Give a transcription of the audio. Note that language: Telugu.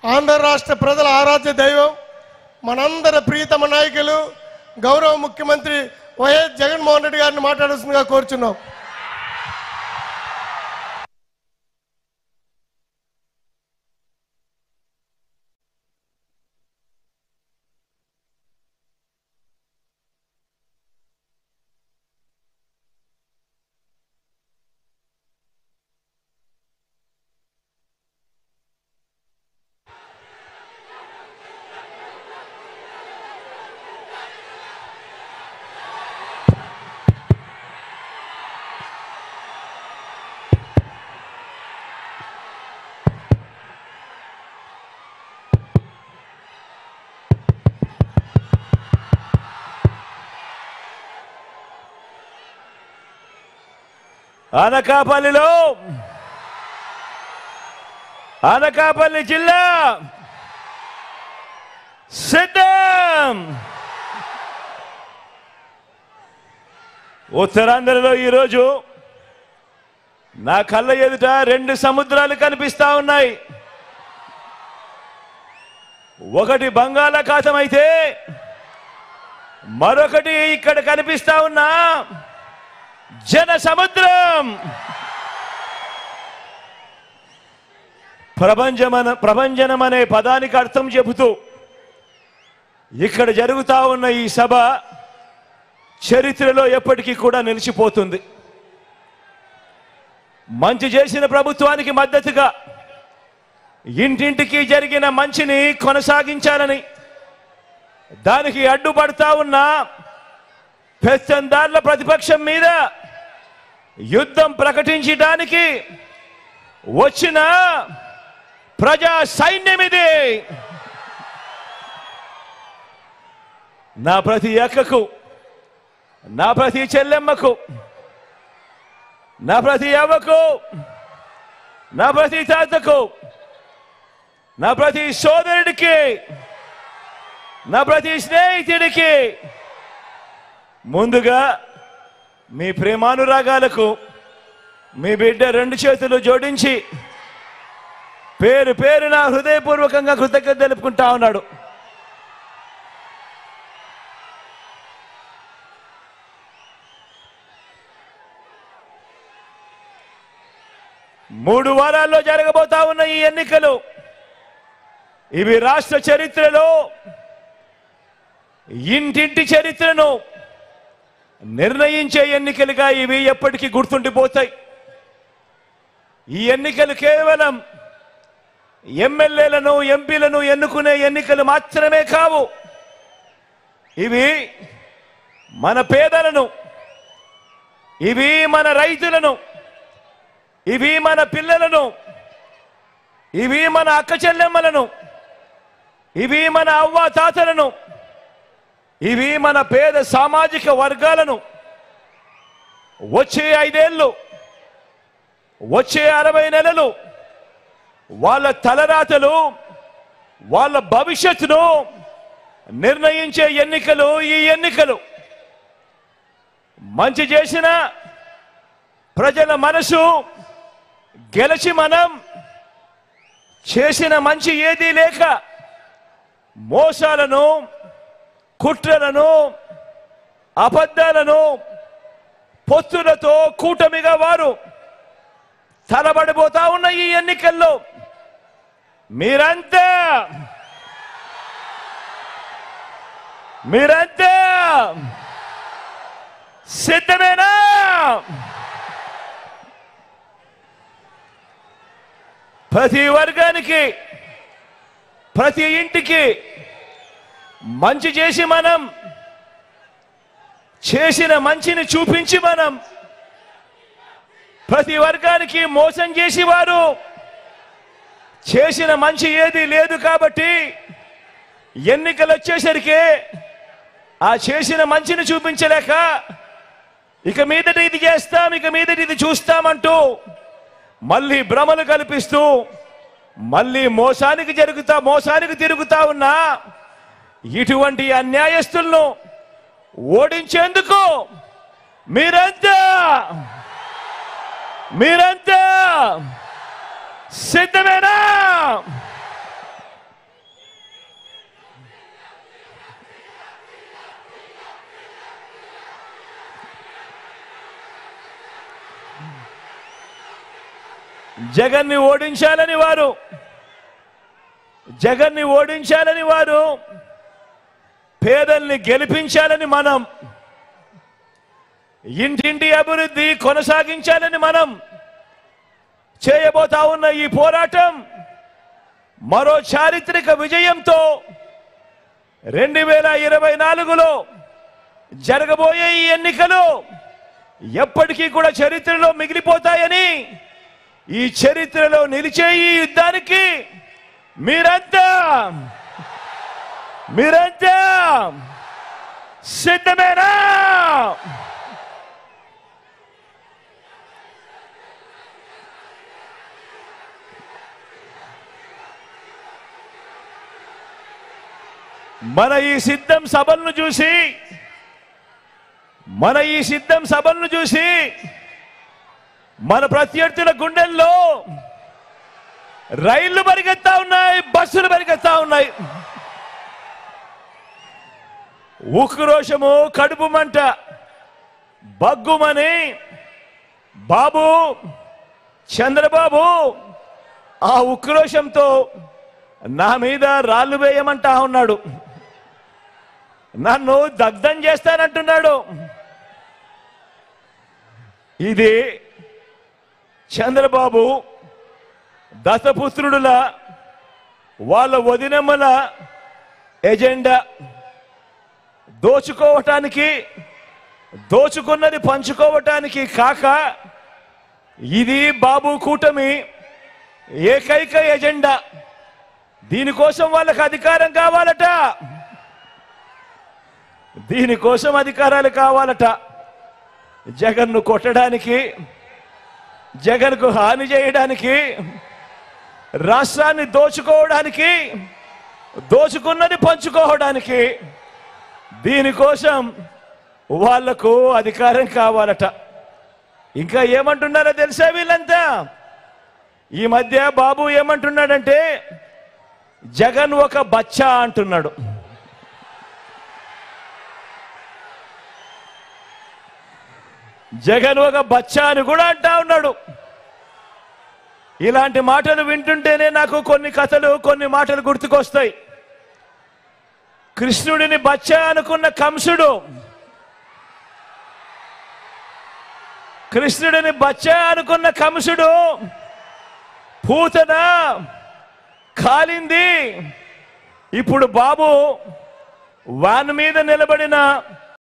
ఆంధ్ర రాష్ట్ర ప్రజల ఆరాధ్య దైవం, మనందరి ప్రియతమ నాయకులు గౌరవ ముఖ్యమంత్రి వైఎస్ జగన్మోహన్ రెడ్డి గారిని మాట్లాడాల్సిందిగా కోరుచున్నాం. అనకాపల్లి జిల్లా సిద్ధం. ఉత్తరాంధ్రలో ఈరోజు నా కళ్ళ ఎదుట రెండు సముద్రాలు కనిపిస్తా ఉన్నాయి. ఒకటి బంగాళాఖాతం అయితే మరొకటి ఇక్కడ కనిపిస్తా ఉన్న జన సముద్రం. ప్రభంజనం అనే పదానికి అర్థం చెబుతూ ఇక్కడ జరుగుతా ఉన్న ఈ సభ చరిత్రలో ఎప్పటికీ కూడా నిలిచిపోతుంది. మంచి చేసిన ప్రభుత్వానికి మద్దతుగా ఇంటింటికి జరిగిన మంచిని కొనసాగించాలని, దానికి అడ్డుపడతా ఉన్న పెత్తందార్ల ప్రతిపక్షం మీద యుద్ధం ప్రకటించడానికి వచ్చిన ప్రజా సైన్యం ఇది. నా ప్రతి అక్కకు, నా ప్రతి చెల్లెమ్మకు, నా ప్రతి అవ్వకు, నా ప్రతి తాతకు, నా ప్రతి సోదరుడికి, నా ప్రతి స్నేహితుడికి ముందుగా మీ ప్రేమానురాగాలకు మీ బిడ్డ రెండు చేతులు జోడించి పేరు పేరున హృదయపూర్వకంగా కృతజ్ఞత తెలుపుకుంటా ఉన్నాడు. మూడు వారాల్లో జరగబోతా ఉన్న ఈ ఎన్నికలు ఇవి రాష్ట్ర చరిత్రలో ఇంటింటి చరిత్రను నిర్ణయించే ఎన్నికలుగా ఇవి ఎప్పటికీ గుర్తుండిపోతాయి. ఈ ఎన్నికలు కేవలం ఎమ్మెల్యేలను, ఎంపీలను ఎన్నుకునే ఎన్నికలు మాత్రమే కావు. ఇవి మన పేదలను, ఇవి మన రైతులను, ఇవి మన పిల్లలను, ఇవి మన అక్క చెల్లెమ్మలను, ఇవి మన అవ్వ తాతలను, ఇవి మన పేద సామాజిక వర్గాలను వచ్చే 5 ఏళ్ళు, వచ్చే 60 నెలలు వాళ్ళ తలరాతలు, వాళ్ళ భవిష్యత్తును నిర్ణయించే ఎన్నికలు ఈ ఎన్నికలు. మంచి చేసిన ప్రజల మనసు గెలిచి మనం చేసిన మంచి ఏదీ లేక మోసాలను, కుట్రలను, అబద్ధాలను పొత్తులతో కూటమిగా వారు తలబడిపోతా ఉన్న ఈ ఎన్నికల్లో మీరంతా సిద్ధమేనా? ప్రతి వర్గానికి, ప్రతి ఇంటికి మంచి చేసి మనం చేసిన మంచిని చూపించి మనం ప్రతి వర్గానికి మోసం చేసి వారు చేసిన మంచి ఏది లేదు కాబట్టి ఎన్నికలు వచ్చేసరికి ఆ చేసిన మంచిని చూపించలేక ఇక మీదట ఇది చేస్తాం, ఇక మీదట ఇది చూస్తామంటూ మళ్ళీ భ్రమలు కల్పిస్తూ మళ్ళీ మోసానికి తిరుగుతా ఉన్నా ఇటువంటి అన్యాయస్తులను ఓడించేందుకు మీరంతా సిద్ధమేనా? జగన్ని ఓడించాలని వారు పేదల్ని గెలిపించాలని మనం, ఇంటింటి అభివృద్ధి కొనసాగించాలని మనం చేయబోతా ఉన్న ఈ పోరాటం మరో చారిత్రక విజయంతో 2024లో జరగబోయే ఈ ఎన్నికలు ఎప్పటికీ కూడా చరిత్రలో మిగిలిపోతాయని, ఈ చరిత్రలో నిలిచే ఈ యుద్ధానికి మీరంతా సిద్ధమేనా? మన ఈ సిద్ధం సభలను చూసి మన ప్రత్యర్థుల గుండెల్లో రైళ్లు పరిగెత్తా ఉన్నాయి, బస్సులు పరిగెత్తా ఉన్నాయి. ఉక్రోషము, కడుపు మంట బగ్గుమని బాబు చంద్రబాబు ఆ ఉక్రోషంతో నా మీద రాళ్ళు వేయమంటా ఉన్నాడు, నన్ను దగ్ధం చేస్తానంటున్నాడు. ఇది చంద్రబాబు దత్తపుత్రుడుల వాళ్ళ వదినమ్మల ఎజెండా. దోచుకున్నది పంచుకోవటానికి కాక ఇది బాబు కూటమి ఏకైక ఎజెండా. దీనికోసం వాళ్ళకి అధికారం కావాలట, దీనికోసం అధికారాలు కావాలట. జగన్ను కొట్టడానికి, జగన్కు హాని చేయడానికి, రాష్ట్రాన్ని దోచుకోవడానికి, దోచుకున్నది పంచుకోవడానికి, దీనికోసం వాళ్లకు అధికారం కావాలట. ఇంకా ఏమంటున్నారో తెలుసా వీళ్ళంతా? ఈ మధ్య బాబు ఏమంటున్నాడంటే జగన్ ఒక బచ్చా అంటున్నాడు. జగన్ ఒక బచ్చా అని కూడా అంటా ఉన్నాడు. ఇలాంటి మాటలు వింటుంటేనే నాకు కొన్ని మాటలు గుర్తుకొస్తాయి. కృష్ణుడిని బచ్చా అనుకున్న కంసుడు పూతన కాలింది. ఇప్పుడు బాబు వాన్ మీద నిలబడిన